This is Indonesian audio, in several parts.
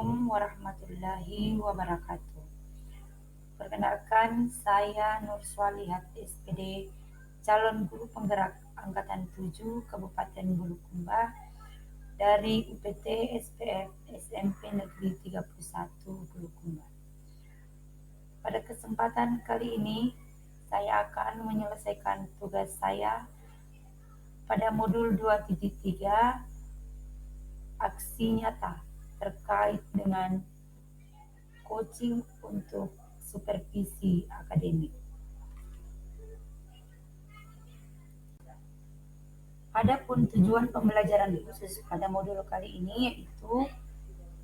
Assalamualaikum warahmatullahi wabarakatuh. Perkenalkan, saya Nur Swalihat SPD, calon guru penggerak Angkatan 7 Kabupaten Bulukumba dari UPT SPF SMP Negeri 31 Bulukumba. Pada kesempatan kali ini, saya akan menyelesaikan tugas saya pada modul 2.3 aksi nyata terkait dengan coaching untuk supervisi akademik. Adapun tujuan pembelajaran khusus pada modul kali ini yaitu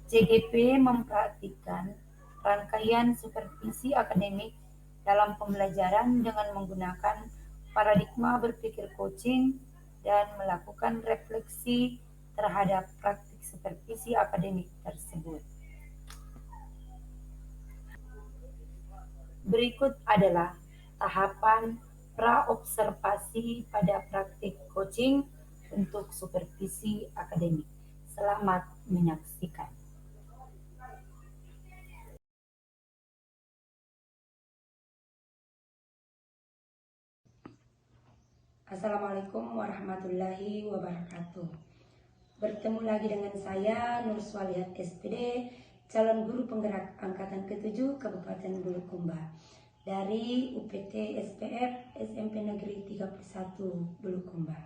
CGP memperhatikan rangkaian supervisi akademik dalam pembelajaran dengan menggunakan paradigma berpikir coaching dan melakukan refleksi terhadap praktik supervisi akademik tersebut. Berikut adalah tahapan praobservasi pada praktik coaching untuk supervisi akademik. Selamat menyaksikan. Assalamualaikum warahmatullahi wabarakatuh. Bertemu lagi dengan saya Nur Swalihat SPD, calon guru penggerak Angkatan ke-7 Kabupaten Bulukumba dari UPT SPF SMP Negeri 31 Bulukumba.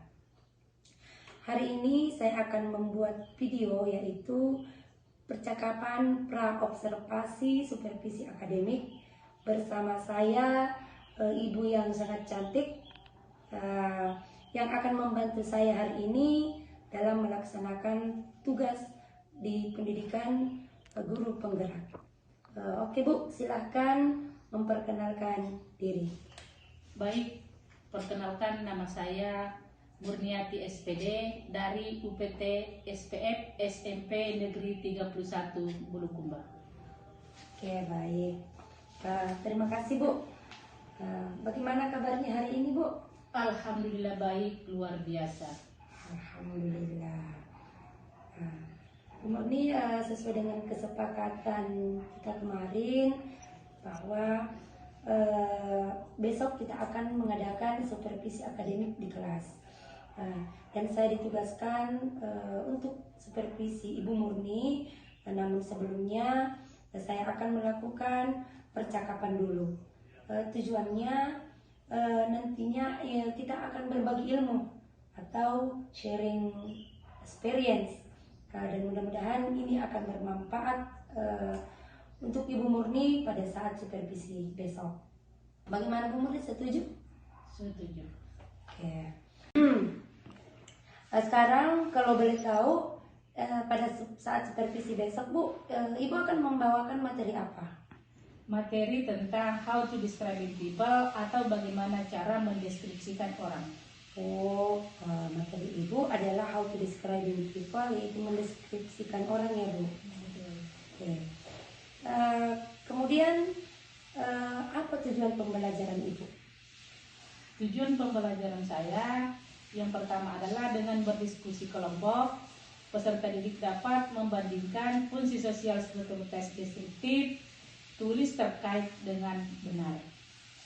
Hari ini saya akan membuat video yaitu percakapan praobservasi supervisi akademik bersama saya, ibu yang sangat cantik yang akan membantu saya hari ini dalam melaksanakan tugas di pendidikan guru penggerak. Oke Bu, silahkan memperkenalkan diri. Baik, perkenalkan nama saya Murniati SPD dari UPT SPF SMP Negeri 31 Bulukumba. Oke, baik. Terima kasih Bu. Bagaimana kabarnya hari ini Bu? Alhamdulillah baik, luar biasa. Alhamdulillah. Ini sesuai dengan kesepakatan kita kemarin bahwa besok kita akan mengadakan supervisi akademik di kelas. Dan saya ditugaskan untuk supervisi Ibu Murni, namun sebelumnya saya akan melakukan percakapan dulu. Tujuannya nantinya kita akan berbagi ilmu atau sharing experience, dan mudah-mudahan ini akan bermanfaat untuk Ibu Murni pada saat supervisi besok. Bagaimana Bu Murni, setuju? Setuju. Oke. Sekarang kalau boleh tahu pada saat supervisi besok Bu, Ibu akan membawakan materi apa? Materi tentang how to describe people atau bagaimana cara mendeskripsikan orang. Materi Ibu adalah how to describe people, yaitu mendeskripsikan orang ya Bu. Oke. Kemudian apa tujuan pembelajaran Ibu? Tujuan pembelajaran saya yang pertama adalah dengan berdiskusi kelompok, peserta didik dapat membandingkan fungsi sosial struktur tes deskriptif, tulis terkait dengan benar.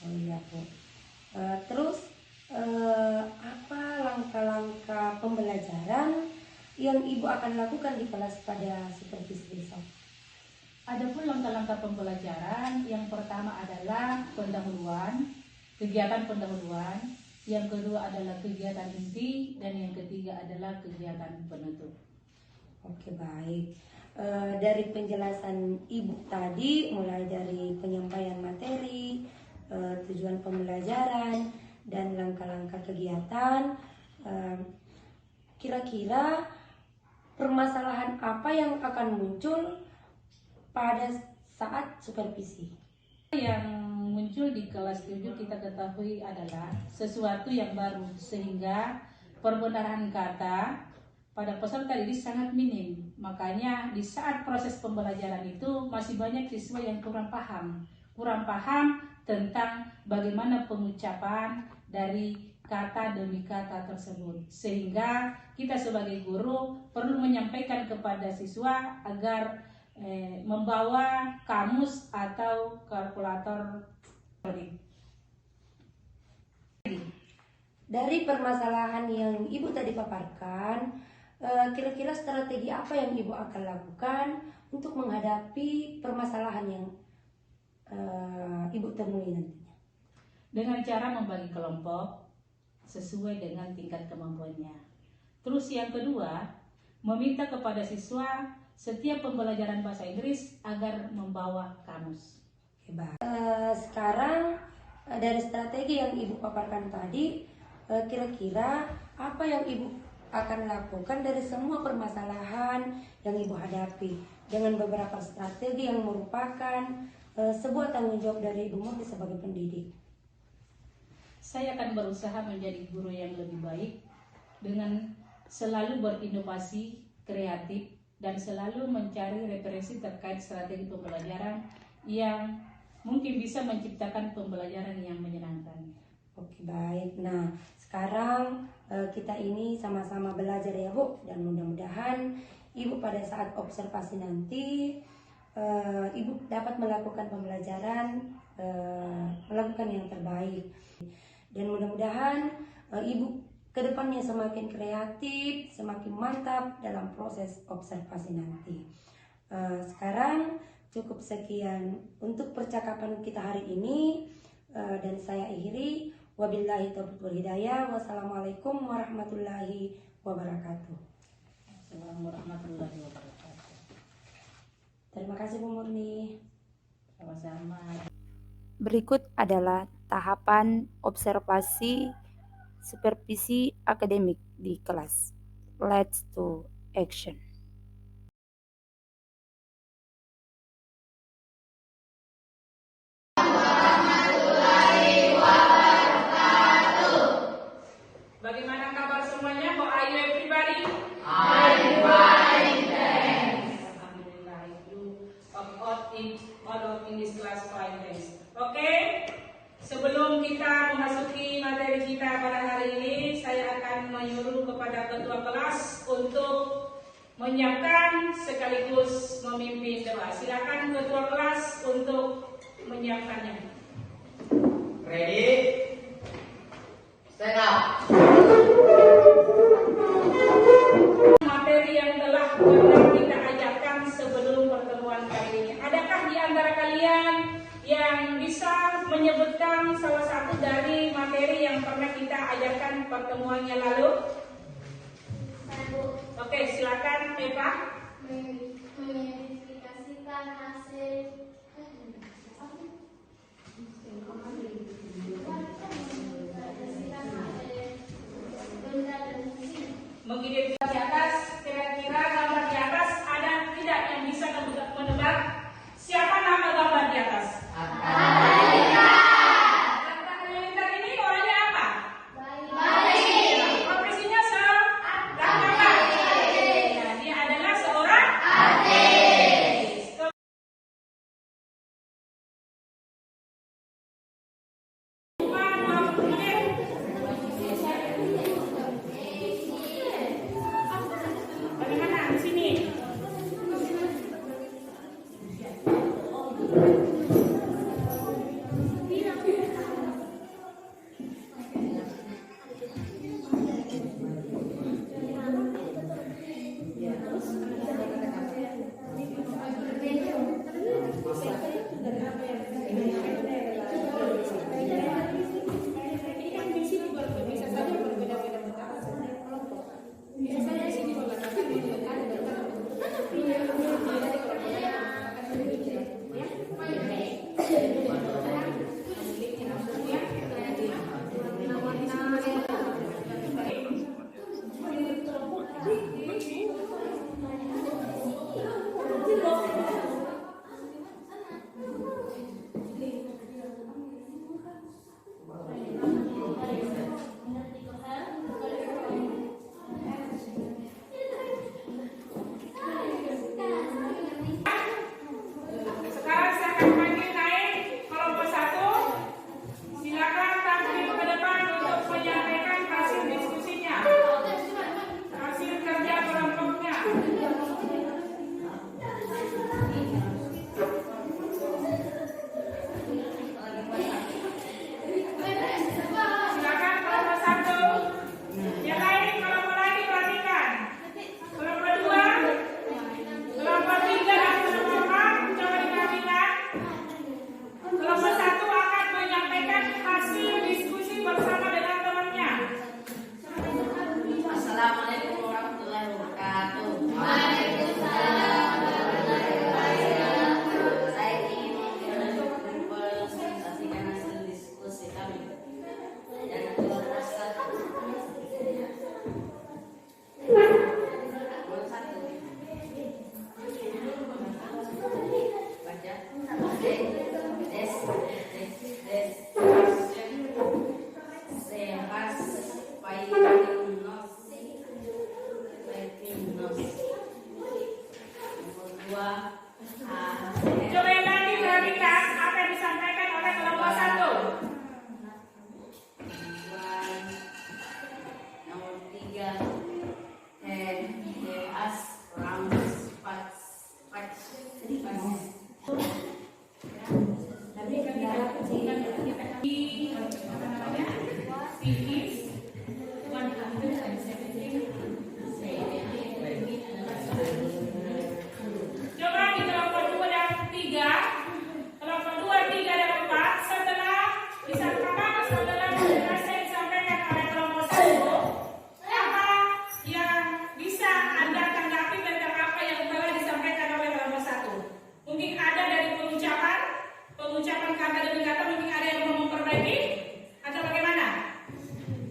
Oh iya Bu. Terus apa langkah-langkah pembelajaran yang Ibu akan lakukan di kelas pada supervisi besok? Adapun langkah-langkah pembelajaran, yang pertama adalah pendahuluan, kegiatan pendahuluan, yang kedua adalah kegiatan inti, dan yang ketiga adalah kegiatan penutup. Oke, baik. Dari penjelasan Ibu tadi, mulai dari penyampaian materi, tujuan pembelajaran, dan langkah-langkah kegiatan, kira-kira permasalahan apa yang akan muncul pada saat supervisi? Yang muncul di kelas 7 kita ketahui adalah sesuatu yang baru, sehingga perbenaran kata pada peserta didik sangat minim. Makanya di saat proses pembelajaran itu masih banyak siswa yang kurang paham tentang bagaimana pengucapan dari kata demi kata tersebut, sehingga kita sebagai guru perlu menyampaikan kepada siswa agar membawa kamus atau kalkulator. Dari permasalahan yang Ibu tadi paparkan, kira-kira strategi apa yang Ibu akan lakukan untuk menghadapi permasalahan yang Ibu temui nantinya? Dengan cara membagi kelompok sesuai dengan tingkat kemampuannya. Terus yang kedua, meminta kepada siswa setiap pembelajaran bahasa Inggris agar membawa kamus. Hebat. Sekarang dari strategi yang Ibu paparkan tadi, kira-kira apa yang Ibu akan lakukan dari semua permasalahan yang Ibu hadapi dengan beberapa strategi yang merupakan sebuah tanggung jawab dari Ibu Murni sebagai pendidik? Saya akan berusaha menjadi guru yang lebih baik dengan selalu berinovasi, kreatif, dan selalu mencari referensi terkait strategi pembelajaran yang mungkin bisa menciptakan pembelajaran yang menyenangkan. Oke, baik. Nah, sekarang kita ini sama-sama belajar ya Bu, dan mudah-mudahan Ibu pada saat observasi nanti Ibu dapat melakukan pembelajaran, melakukan yang terbaik. Dan mudah-mudahan Ibu kedepannya semakin kreatif, semakin mantap dalam proses observasi nanti. Sekarang cukup sekian untuk percakapan kita hari ini, dan saya akhiri. Wabillahi taufiq wal hidayah. Wassalamualaikum warahmatullahi wabarakatuh. Assalamualaikum warahmatullahi wabarakatuh. Terima kasih Bu Murni. Sama-sama. Berikut adalah tahapan observasi supervisi akademik di kelas. Let's to action. Bagaimana kabar semuanya? How are you everybody? I'm fine, thanks. Alhamdulillah, you all of in this class fine, thanks. Oke, sebelum kita memasuki materi kita pada hari ini, saya akan menyuruh kepada ketua kelas untuk menyiapkan sekaligus memimpin debat. Silakan ketua kelas untuk menyiapkannya. Ready? Stand up. Materi yang telah pernah kita ajarkan sebelum pertemuan kali ini. Adakah di antara kalian yang bisa menyebutkan salah satu dari materi yang pernah kita ajarkan pertemuan yang lalu? Oke, silakan Eva. Memverifikasikan hasil Mengidentifikasi di atas, kira-kira gambar di atas ada tidak yang bisa menebak siapa nama gambar di atas? Atta Halilintar ini orangnya apa? Baik. Profesinya apa? Ya, dia adalah seorang artis. Bagaimana di sini? Coba yang tadi perhatikan apa yang disampaikan oleh kelompok 1. Nomor 3 they ask rounds Coba di kelompok 2 dan 3, kelompok 2, 3 dan 4 setelah penjelasan yang disampaikan oleh kelompok 1, apa yang bisa Anda tanggapi tentang apa yang telah disampaikan oleh kelompok 1? Mungkin ada dari pengucapan kata demi kata, mungkin ada yang mau memperbaiki atau bagaimana?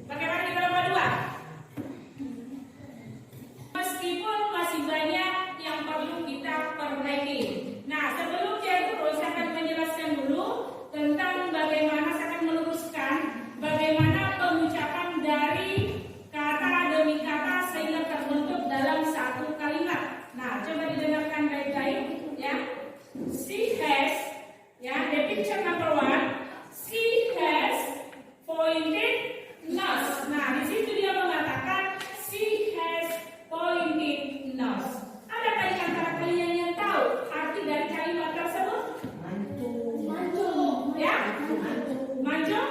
Bagaimana di kelompok 2? Meskipun masih banyak yang perlu kita perbaiki. Nah, sebelum saya terus, saya akan menjelaskan dulu tentang bagaimana saya akan meluruskan bagaimana pengucapan dari kata demi kata sehingga terbentuk dalam satu kalimat. Nah, coba didengarkan baik-baik ya. She has, ya, the picture number 1, she has pointed nose. Nah, di situ dia mengatakan she has pointed nose. Adakah di antara kalian yang tahu arti dari kalimat tersebut? Ya? Manjo?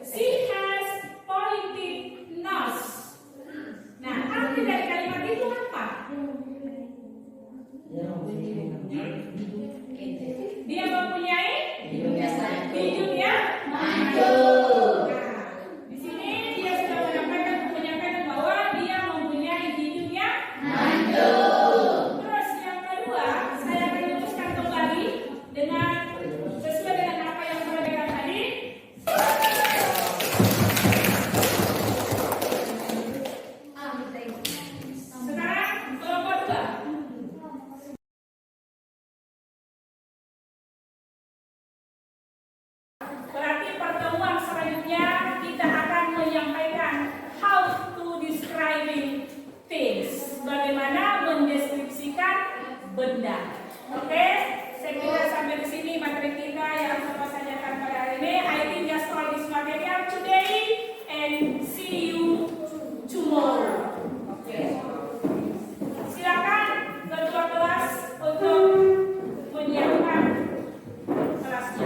She has pointed nose. Nah, arti dari kalimat itu apa? Dia mempunyai hidung yang manjung. Nah, di sini dia sudah menyampaikan bahwa dia mempunyai hidung yang manjung. Terus yang kedua, saya akan luruskan kembali dengan sesuai dengan apa yang sudah dikatakan tadi. Sekarang kelompok 2. Berarti pertemuan selanjutnya kita akan menyampaikan how to describing things. Bagaimana mendeskripsikan benda. Oke, saya kira sampai di sini materi kita yang saya sampaikan pada hari ini. I think just all this material today and see you tomorrow. Oke. Silakan ketua kelas untuk menyiapkan kelasnya.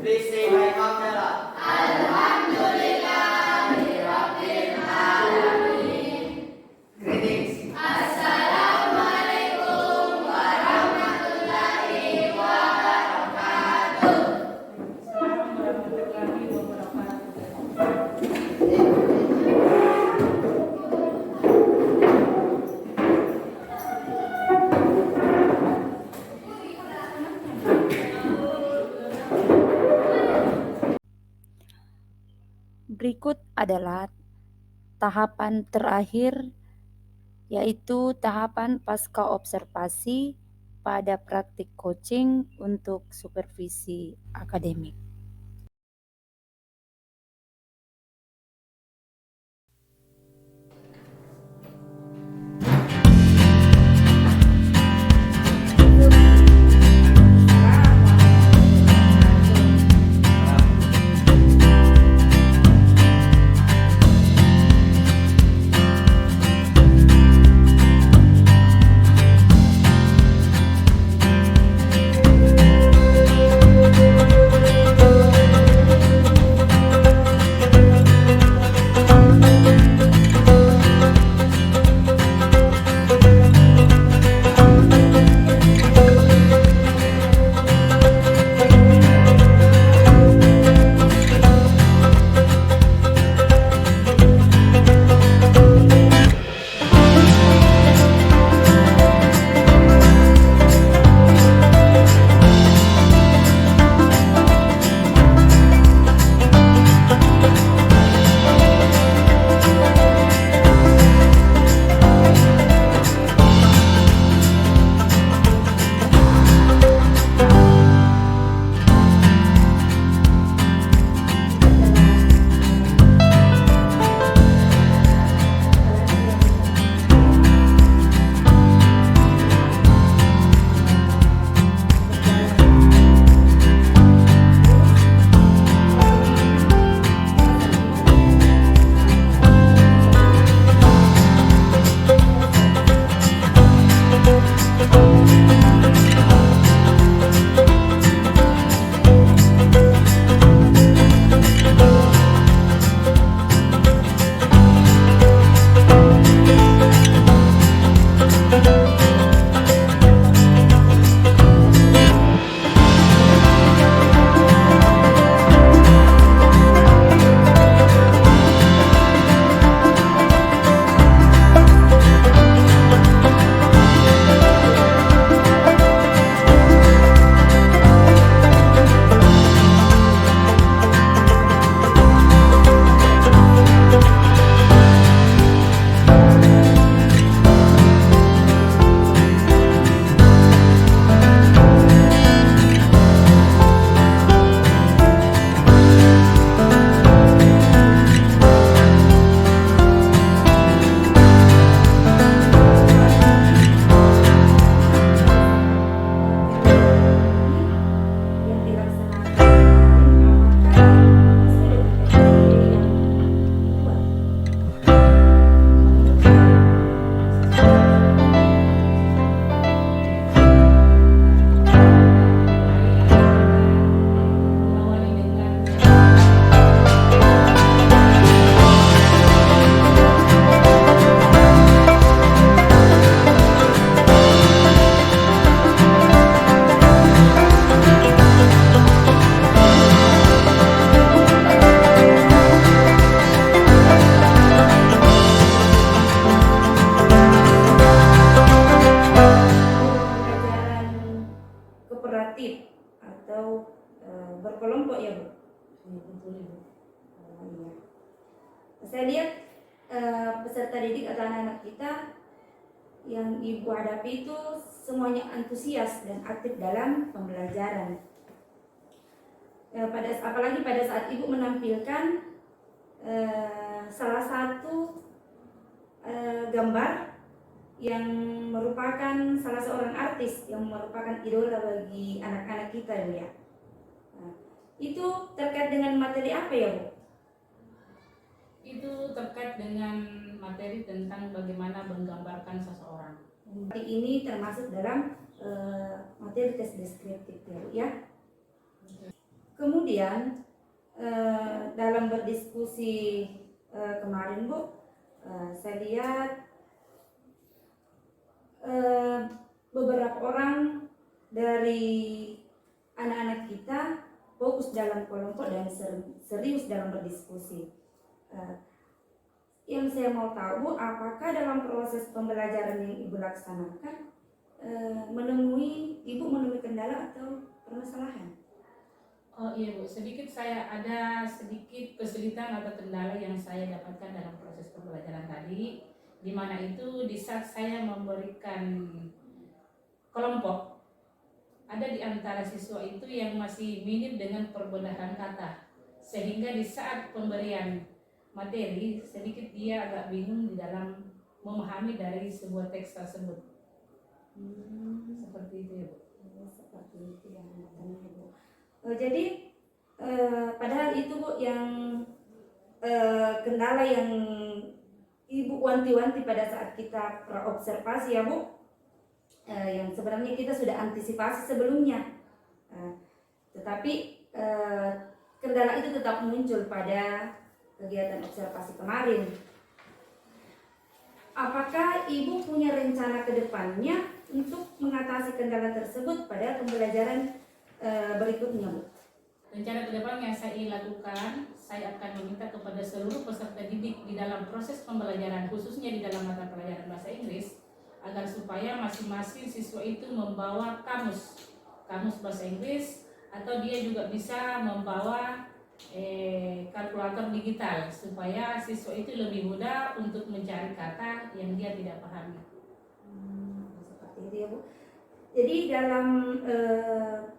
Please say my Alhamdulillah. Greetings. Assalamualaikum warahmatullahi wabarakatuh. Berikut adalah tahapan terakhir, yaitu tahapan pasca observasi pada praktik coaching untuk supervisi akademik. kolaboratif atau berkelompok ya Bu? Ya, betul Ibu. Iya. Saya lihat peserta didik atau anak-anak kita yang Ibu hadapi itu semuanya antusias dan aktif dalam pembelajaran. Apalagi pada saat Ibu menampilkan salah satu gambar yang merupakan salah seorang artis yang merupakan idola bagi anak-anak kita ya. Nah, itu terkait dengan materi apa ya Bu? Itu terkait dengan materi tentang bagaimana menggambarkan seseorang. Materi ini termasuk dalam materi tes deskriptif ya Bu ya. Kemudian dalam berdiskusi kemarin Bu, saya lihat beberapa orang dari anak-anak kita fokus dalam kelompok dan serius dalam berdiskusi. Yang saya mau tahu Bu, apakah dalam proses pembelajaran yang Ibu laksanakan Ibu menemui kendala atau permasalahan? Oh iya Bu, saya ada sedikit kesulitan atau kendala yang saya dapatkan dalam proses pembelajaran tadi, di mana itu di saat saya memberikan kelompok, ada di antara siswa itu yang masih minim dengan perbenaran kata, sehingga di saat pemberian materi sedikit dia agak bingung di dalam memahami dari sebuah teks tersebut. Seperti itu ya Bu. Seperti itu yang Bu. Jadi padahal itu Bu yang kendala yang Ibu wanti-wanti pada saat kita praobservasi ya Bu, yang sebenarnya kita sudah antisipasi sebelumnya, tetapi kendala itu tetap muncul pada kegiatan observasi kemarin. Apakah Ibu punya rencana ke depannya untuk mengatasi kendala tersebut pada pembelajaran berikutnya Bu? Rencana ke depan yang saya ingin lakukan, saya akan meminta kepada seluruh peserta didik di dalam proses pembelajaran, khususnya di dalam mata pelajaran bahasa Inggris, agar supaya masing-masing siswa itu membawa kamus bahasa Inggris, atau dia juga bisa membawa kalkulator digital, supaya siswa itu lebih mudah untuk mencari kata yang dia tidak pahami. Seperti itu ya Bu. Jadi dalam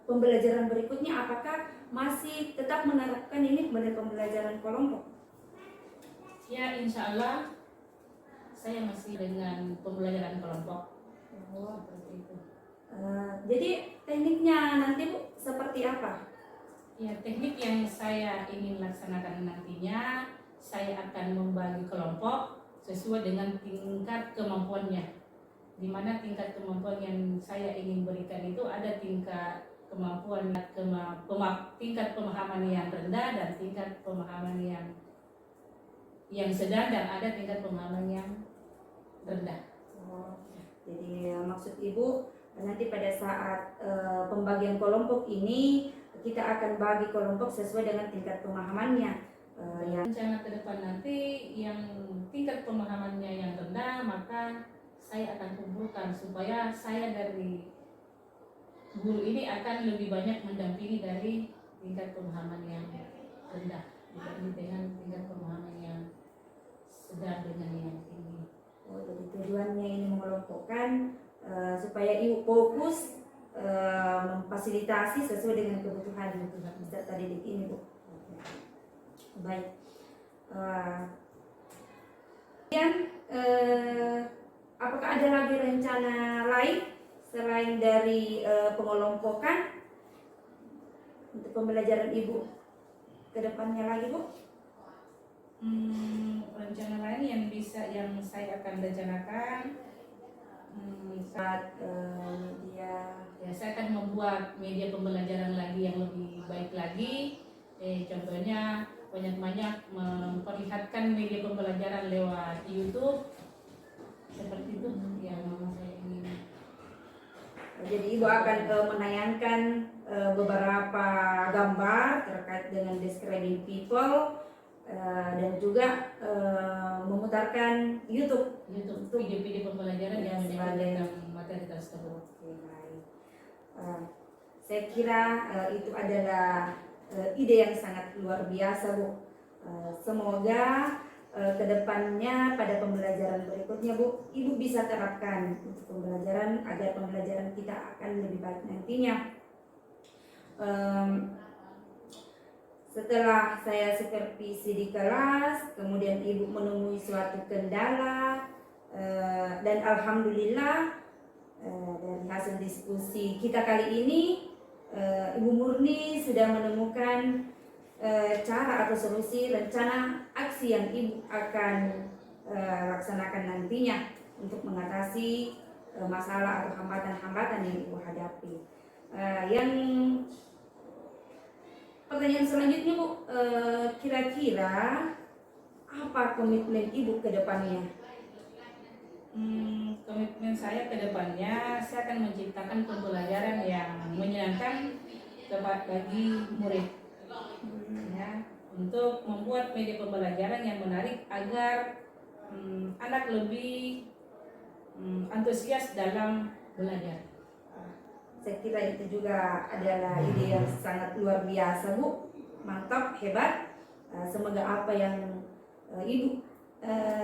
pembelajaran berikutnya apakah masih tetap menerapkan ini pada pembelajaran kelompok? Ya, insya Allah saya masih dengan pembelajaran kelompok. Seperti itu. Jadi tekniknya nanti Bu seperti apa? Ya, teknik yang saya ingin laksanakan nantinya, saya akan membagi kelompok sesuai dengan tingkat kemampuannya. Di mana tingkat kemampuan yang saya ingin berikan itu ada tingkat kemampuan tingkat pemahaman yang rendah dan tingkat pemahaman yang sedang, dan ada tingkat pemahaman yang rendah. Jadi maksud Ibu nanti pada saat pembagian kelompok ini kita akan bagi kelompok sesuai dengan tingkat pemahamannya. Rencana ke depan nanti yang tingkat pemahamannya yang rendah, maka saya akan kumpulkan supaya saya dari guru ini akan lebih banyak mendampingi dari tingkat pemahaman yang rendah dibanding dengan tingkat pemahaman yang sedang dengan yang tinggi. Jadi tujuannya ini mengelompokkan supaya Ibu fokus memfasilitasi sesuai dengan kebutuhan peserta didik ini Bu. Baik. Kemudian apakah ada lagi rencana lain selain dari pengelompokan untuk pembelajaran Ibu ke depannya lagi Bu? Rencana lain yang saya akan rencanakan saat saya akan membuat media pembelajaran lagi yang lebih baik lagi. Contohnya banyak-banyak memperlihatkan media pembelajaran lewat YouTube, seperti itu yang saya ingin. Jadi Ibu akan menayangkan beberapa gambar terkait dengan describing people dan juga memutarkan YouTube video-video pembelajaran yang menyebutkan materi tersebut. Oke, baik. Saya kira itu adalah ide yang sangat luar biasa, Bu. Semoga kedepannya pada pembelajaran berikutnya, Bu, Ibu bisa terapkan untuk pembelajaran agar pembelajaran kita akan lebih baik nantinya. Setelah saya supervisi di kelas, kemudian Ibu menemui suatu kendala, dan alhamdulillah dari hasil diskusi kita kali ini, Ibu Murni sudah menemukan cara atau solusi rencana aksi yang Ibu akan laksanakan nantinya untuk mengatasi masalah atau hambatan-hambatan yang Ibu hadapi. Yang pertanyaan selanjutnya, Bu, kira-kira apa komitmen Ibu ke depannya? Komitmen saya ke depannya, saya akan menciptakan pembelajaran yang menyenangkan bagi murid. Ya, untuk membuat media pembelajaran yang menarik agar anak lebih antusias dalam belajar. Saya kira itu juga adalah ide yang sangat luar biasa, Bu. Mantap, hebat. Semoga apa yang Ibu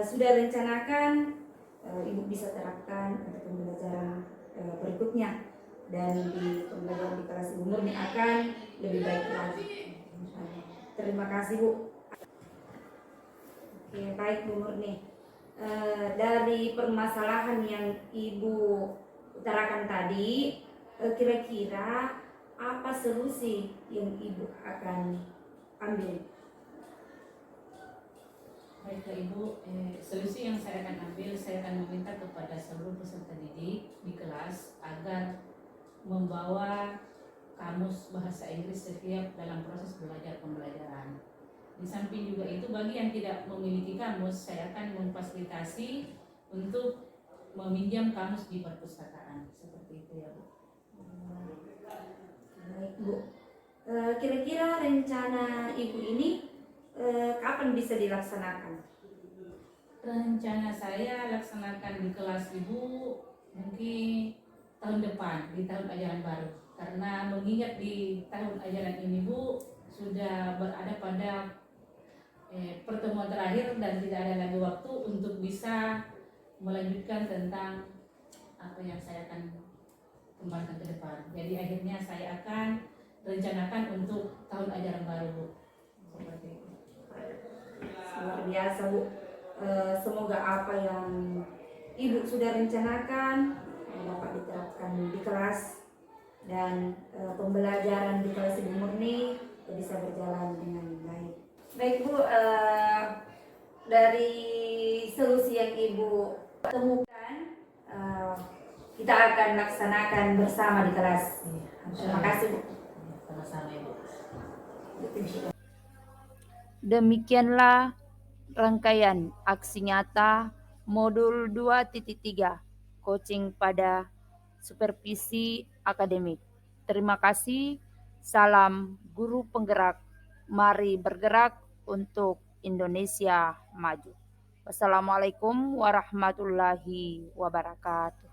sudah rencanakan, Ibu bisa terapkan untuk pembelajaran berikutnya, dan di pembelajaran di kelas Ibu Murni akan lebih baik lagi. Terima kasih, Bu. Oke, baik Bu Murni. Dari permasalahan yang Ibu utarakan tadi, kira-kira apa solusi yang Ibu akan ambil? Baiklah Ibu, solusi yang saya akan ambil, saya akan meminta kepada seluruh peserta didik di kelas agar membawa kamus bahasa Inggris setiap dalam proses belajar pembelajaran. Di samping juga itu, bagi yang tidak memiliki kamus, saya akan memfasilitasi untuk meminjam kamus di perpustakaan. Seperti itu ya, Bu. Baik, Bu. Kira-kira rencana Ibu ini kapan bisa dilaksanakan? Rencana saya laksanakan di kelas Ibu mungkin tahun depan, di tahun ajaran baru. Karena mengingat di tahun ajaran ini, Bu, sudah berada pada pertemuan terakhir dan tidak ada lagi waktu untuk bisa melanjutkan tentang apa yang saya akan kembangkan ke depan. Jadi akhirnya saya akan rencanakan untuk tahun ajaran baru, Bu. Seperti itu. Luar biasa, Bu. Semoga apa yang Ibu sudah rencanakan dapat diterapkan di kelas, dan pembelajaran di kelas Ibu Murni bisa berjalan dengan baik. Baik, Bu, dari solusi yang Ibu temukan, kita akan laksanakan bersama di kelas. Terima kasih, Bu. Sama-sama, Ibu. Demikianlah rangkaian aksi nyata modul 2.3 coaching pada supervisi akademik. Terima kasih. Salam guru penggerak. Mari bergerak untuk Indonesia maju. Wassalamualaikum warahmatullahi wabarakatuh.